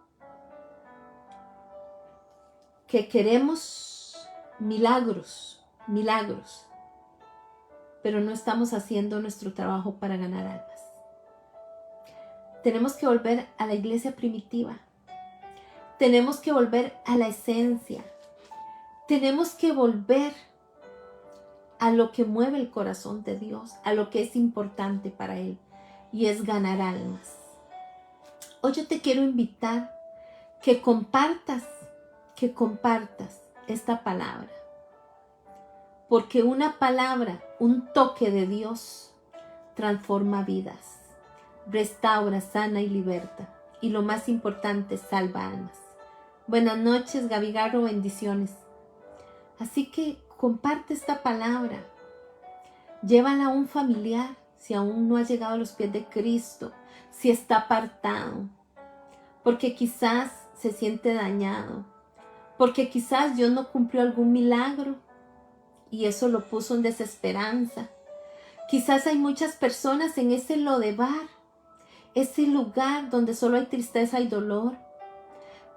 Que queremos milagros. Pero no estamos haciendo nuestro trabajo para ganar almas. Tenemos que volver a la iglesia primitiva. Tenemos que volver a la esencia. Tenemos que volver a lo que mueve el corazón de Dios, a lo que es importante para Él, y es ganar almas. Hoy yo te quiero invitar que compartas esta palabra, porque una palabra, un toque de Dios transforma vidas, restaura, sana y liberta, y lo más importante, salva almas. Buenas noches, Gaby Garro, bendiciones. Así que comparte esta palabra, llévala a un familiar si aún no ha llegado a los pies de Cristo, si está apartado, porque quizás se siente dañado, porque quizás Dios no cumplió algún milagro y eso lo puso en desesperanza. Quizás hay muchas personas en ese Lodebar, ese lugar donde solo hay tristeza y dolor.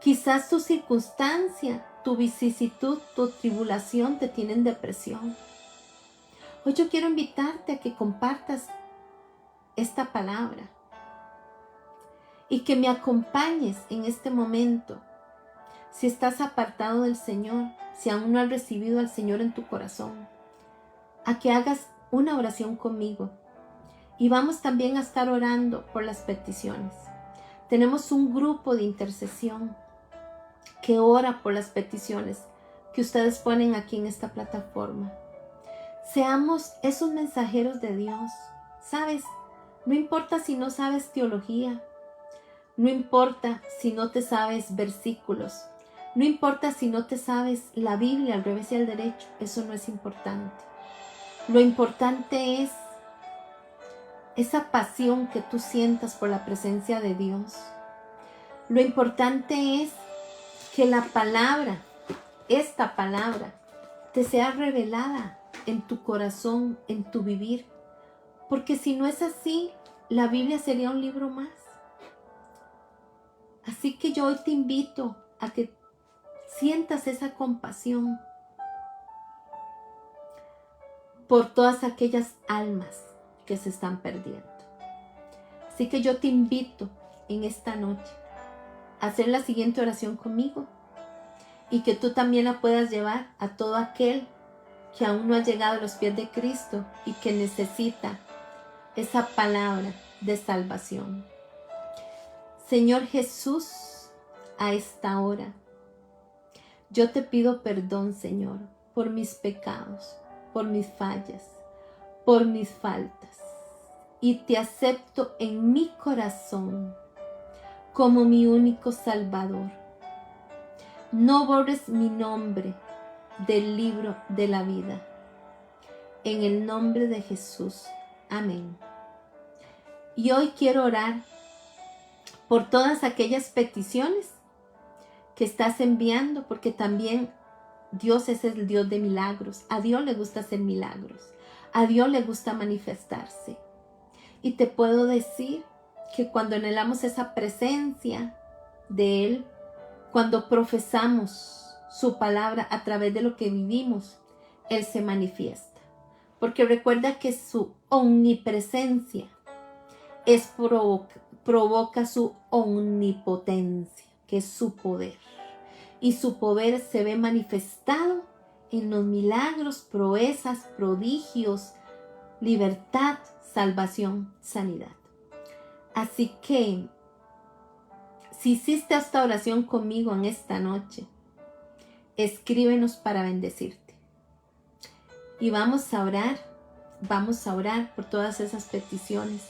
Quizás tu circunstancia, tu vicisitud, tu tribulación te tienen depresión. Hoy yo quiero invitarte a que compartas esta palabra y que me acompañes en este momento. Si estás apartado del Señor, si aún no has recibido al Señor en tu corazón, a que hagas una oración conmigo. Y vamos también a estar orando por las peticiones. Tenemos un grupo de intercesión que ora por las peticiones que ustedes ponen aquí en esta plataforma. Seamos esos mensajeros de Dios. ¿Sabes? No importa si no sabes teología. No importa si no te sabes versículos. No importa si no te sabes la Biblia al revés y al derecho. Eso no es importante. Lo importante es esa pasión que tú sientas por la presencia de Dios. Lo importante es que la palabra, esta palabra, te sea revelada en tu corazón, en tu vivir. Porque si no es así, la Biblia sería un libro más. Así que yo hoy te invito a que sientas esa compasión por todas aquellas almas que se están perdiendo. Así que yo te invito en esta noche a hacer la siguiente oración conmigo y que tú también la puedas llevar a todo aquel que aún no ha llegado a los pies de Cristo y que necesita esa palabra de salvación. Señor Jesús, a esta hora, yo te pido perdón, Señor, por mis pecados, por mis fallas, por mis faltas, y te acepto en mi corazón como mi único Salvador. No borres mi nombre del libro de la vida. En el nombre de Jesús. Amén. Y hoy quiero orar por todas aquellas peticiones que estás enviando, porque también Dios es el Dios de milagros. A Dios le gusta hacer milagros. A Dios le gusta manifestarse. Y te puedo decir que cuando anhelamos esa presencia de Él, cuando profesamos su palabra a través de lo que vivimos, Él se manifiesta. Porque recuerda que su omnipresencia provoca su omnipotencia, que es su poder. Y su poder se ve manifestado en los milagros, proezas, prodigios, libertad, salvación, sanidad. Así que, si hiciste esta oración conmigo en esta noche, escríbenos para bendecirte. Y vamos a orar por todas esas peticiones.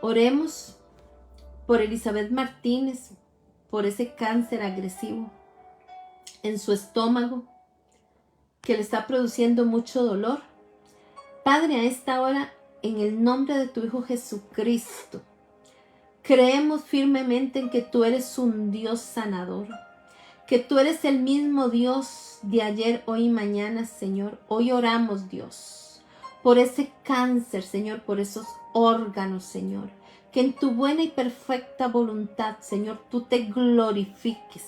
Oremos por Elizabeth Martínez, por ese cáncer agresivo en su estómago que le está produciendo mucho dolor. Padre, a esta hora, en el nombre de tu Hijo Jesucristo, creemos firmemente en que tú eres un Dios sanador, que tú eres el mismo Dios de ayer, hoy y mañana, Señor. Hoy oramos, Dios, por ese cáncer, Señor, por esos órganos, Señor, que en tu buena y perfecta voluntad, Señor, tú te glorifiques.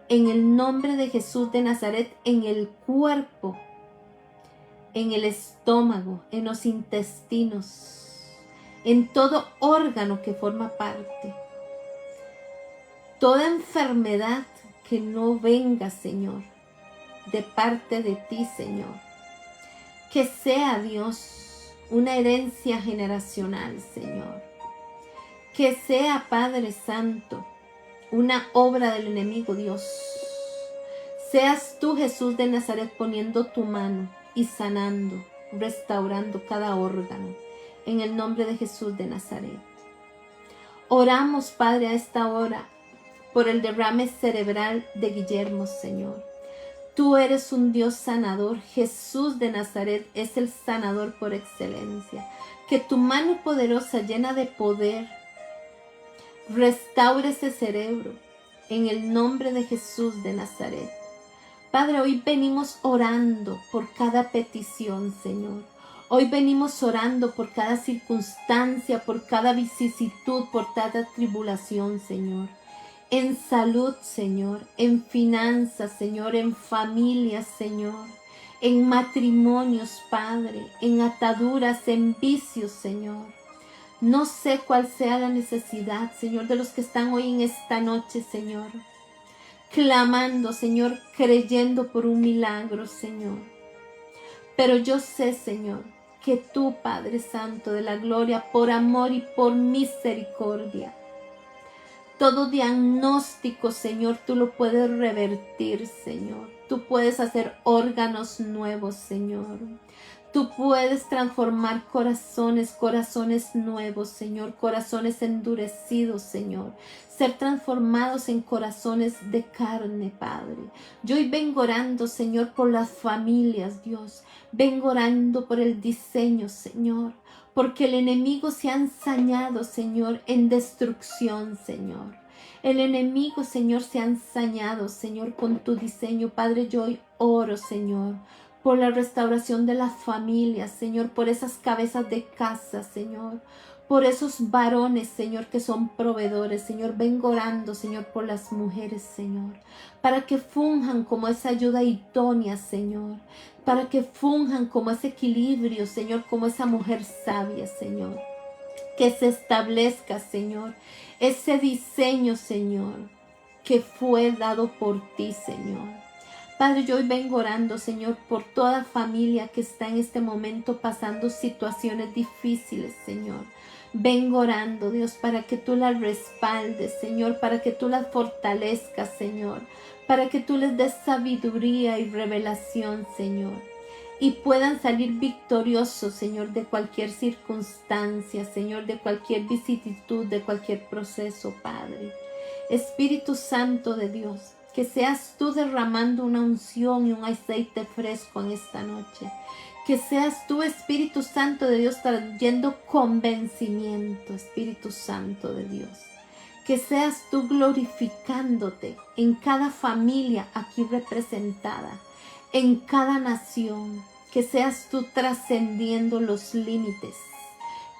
En el nombre de Jesús de Nazaret, en el cuerpo, en el estómago, en los intestinos, en todo órgano que forma parte. Toda enfermedad que no venga, Señor, de parte de ti, Señor, Que sea, Dios, una herencia generacional, Señor. Que sea, Padre Santo, una obra del enemigo, Dios. Seas tú, Jesús de Nazaret, poniendo tu mano y sanando, restaurando cada órgano, en el nombre de Jesús de Nazaret. Oramos, Padre, a esta hora, por el derrame cerebral de Guillermo, Señor. Tú eres un Dios sanador. Jesús de Nazaret es el sanador por excelencia. Que tu mano poderosa, llena de poder, restaure ese cerebro en el nombre de Jesús de Nazaret. Padre, hoy venimos orando por cada petición, Señor. Hoy venimos orando por cada circunstancia, por cada vicisitud, por cada tribulación, Señor. En salud, Señor, en finanzas, Señor, en familias, Señor, en matrimonios, Padre, en ataduras, en vicios, Señor. No sé cuál sea la necesidad, Señor, de los que están hoy en esta noche, Señor, clamando, Señor, creyendo por un milagro, Señor. Pero yo sé, Señor, que tú, Padre Santo de la gloria, por amor y por misericordia, todo diagnóstico, Señor, tú lo puedes revertir, Señor. Tú puedes hacer órganos nuevos, Señor. Tú puedes transformar corazones nuevos, Señor. Corazones endurecidos, Señor. Ser transformados en corazones de carne, Padre. Yo hoy vengo orando, Señor, por las familias, Dios. Vengo orando por el diseño, Señor. Porque el enemigo se ha ensañado, Señor, en destrucción, Señor. El enemigo, Señor, se ha ensañado, Señor, con tu diseño. Padre, yo hoy oro, Señor, por la restauración de las familias, Señor, por esas cabezas de casa, Señor, por esos varones, Señor, que son proveedores, Señor. Vengo orando, Señor, por las mujeres, Señor, para que funjan como esa ayuda idónea, Señor, para que funjan como ese equilibrio, Señor, como esa mujer sabia, Señor. Que se establezca, Señor, ese diseño, Señor, que fue dado por ti, Señor. Padre, yo hoy vengo orando, Señor, por toda familia que está en este momento pasando situaciones difíciles, Señor. Vengo orando, Dios, para que tú las respaldes, Señor, para que tú las fortalezcas, Señor, para que tú les des sabiduría y revelación, Señor, y puedan salir victoriosos, Señor, de cualquier circunstancia, Señor, de cualquier vicisitud, de cualquier proceso, Padre. Espíritu Santo de Dios, que seas tú derramando una unción y un aceite fresco en esta noche. Que seas tú, Espíritu Santo de Dios, trayendo convencimiento, Espíritu Santo de Dios. Que seas tú glorificándote en cada familia aquí representada, en cada nación. Que seas tú trascendiendo los límites.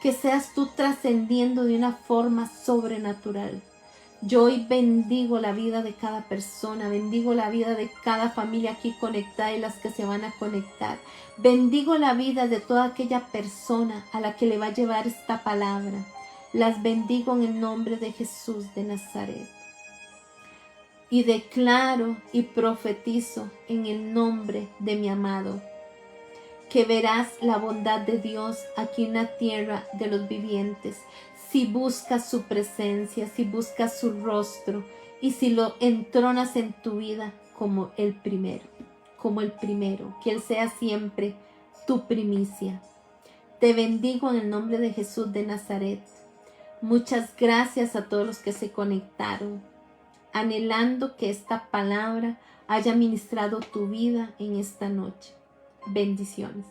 Que seas tú trascendiendo de una forma sobrenatural. Yo hoy bendigo la vida de cada persona, bendigo la vida de cada familia aquí conectada y las que se van a conectar. Bendigo la vida de toda aquella persona a la que le va a llevar esta palabra. Las bendigo en el nombre de Jesús de Nazaret. Y declaro y profetizo en el nombre de mi amado, que verás la bondad de Dios aquí en la tierra de los vivientes. Si buscas su presencia, si buscas su rostro y si lo entronas en tu vida como el primero, que Él sea siempre tu primicia. Te bendigo en el nombre de Jesús de Nazaret. Muchas gracias a todos los que se conectaron, anhelando que esta palabra haya ministrado tu vida en esta noche. Bendiciones.